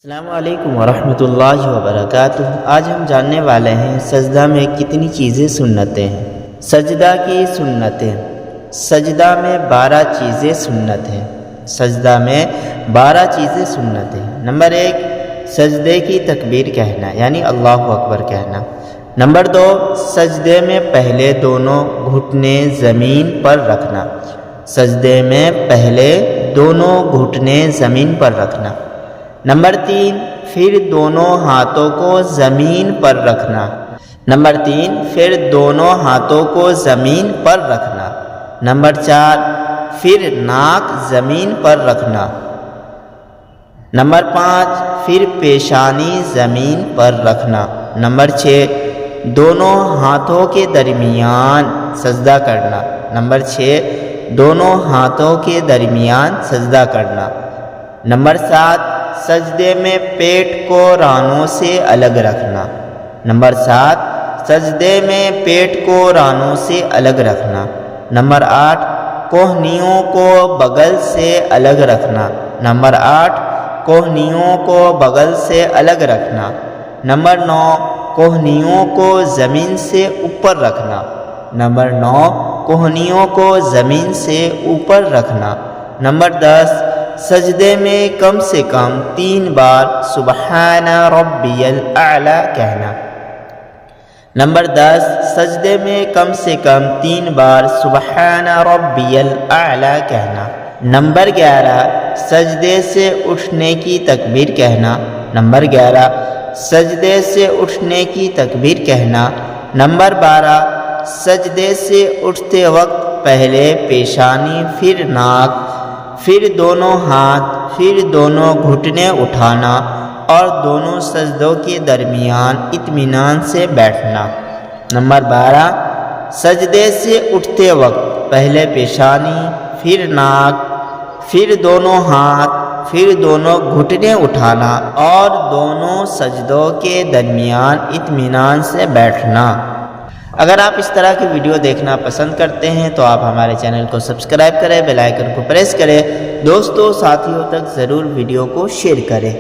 السلام علیکم ورحمۃ اللہ وبرکاتہ۔ آج ہم جاننے والے ہیں سجدہ میں کتنی چیزیں سنتیں ہیں۔ سجدہ کی سنتیں، سجدہ میں 12 چیزیں سنت ہیں۔ سجدہ میں 12 چیزیں سنت ہیں۔ نمبر 1، سجدے کی تکبیر کہنا یعنی اللہ اکبر کہنا۔ نمبر 2، سجدے میں پہلے دونوں گھٹنے زمین پر رکھنا۔ سجدے میں پہلے دونوں گھٹنے زمین پر رکھنا۔ نمبر 3، پھر دونوں ہاتھوں کو زمین پر رکھنا۔ نمبر 3، پھر دونوں ہاتھوں کو زمین پر رکھنا۔ نمبر 4، پھر ناک زمین پر رکھنا۔ نمبر 5، پھر پیشانی زمین پر رکھنا۔ نمبر 6، دونوں ہاتھوں کے درمیان سجدہ کرنا۔ نمبر 6، دونوں ہاتھوں کے درمیان سجدہ کرنا۔ نمبر 7، سجدے میں پیٹ کو رانوں سے الگ رکھنا۔ نمبر 7، سجدے میں پیٹ کو رانوں سے الگ رکھنا۔ نمبر 8، کوہنیوں کو بغل سے الگ رکھنا۔ نمبر 8، کوہنیوں کو بغل سے الگ رکھنا۔ نمبر 9، کوہنیوں کو زمین سے اوپر رکھنا۔ نمبر 9، کوہنیوں کو زمین سے اوپر رکھنا۔ نمبر 10، سجدے میں کم سے کم 3 بار سبحان ربی الاعلی کہنا۔ نمبر 10، سجدے میں کم سے کم 3 بار سبحان ربی الاعلی کہنا۔ نمبر 11، سجدے سے اٹھنے کی تکبیر کہنا۔ نمبر 11، سجدے سے اٹھنے کی تکبیر کہنا۔ نمبر 12، سجدے سے اٹھتے وقت پہلے پیشانی، پھر ناک، پھر دونوں ہاتھ، پھر دونوں گھٹنے اٹھانا اور دونوں سجدوں کے درمیان اطمینان سے بیٹھنا۔ نمبر 12، سجدے سے اٹھتے وقت پہلے پیشانی، پھر ناک، پھر دونوں ہاتھ، پھر دونوں گھٹنے اٹھانا اور دونوں سجدوں کے درمیان اطمینان سے بیٹھنا۔ اگر آپ اس طرح کی ویڈیو دیکھنا پسند کرتے ہیں تو آپ ہمارے چینل کو سبسکرائب کریں، بیل آئیکن کو پریس کریں، دوستوں ساتھیوں تک ضرور ویڈیو کو شیئر کریں۔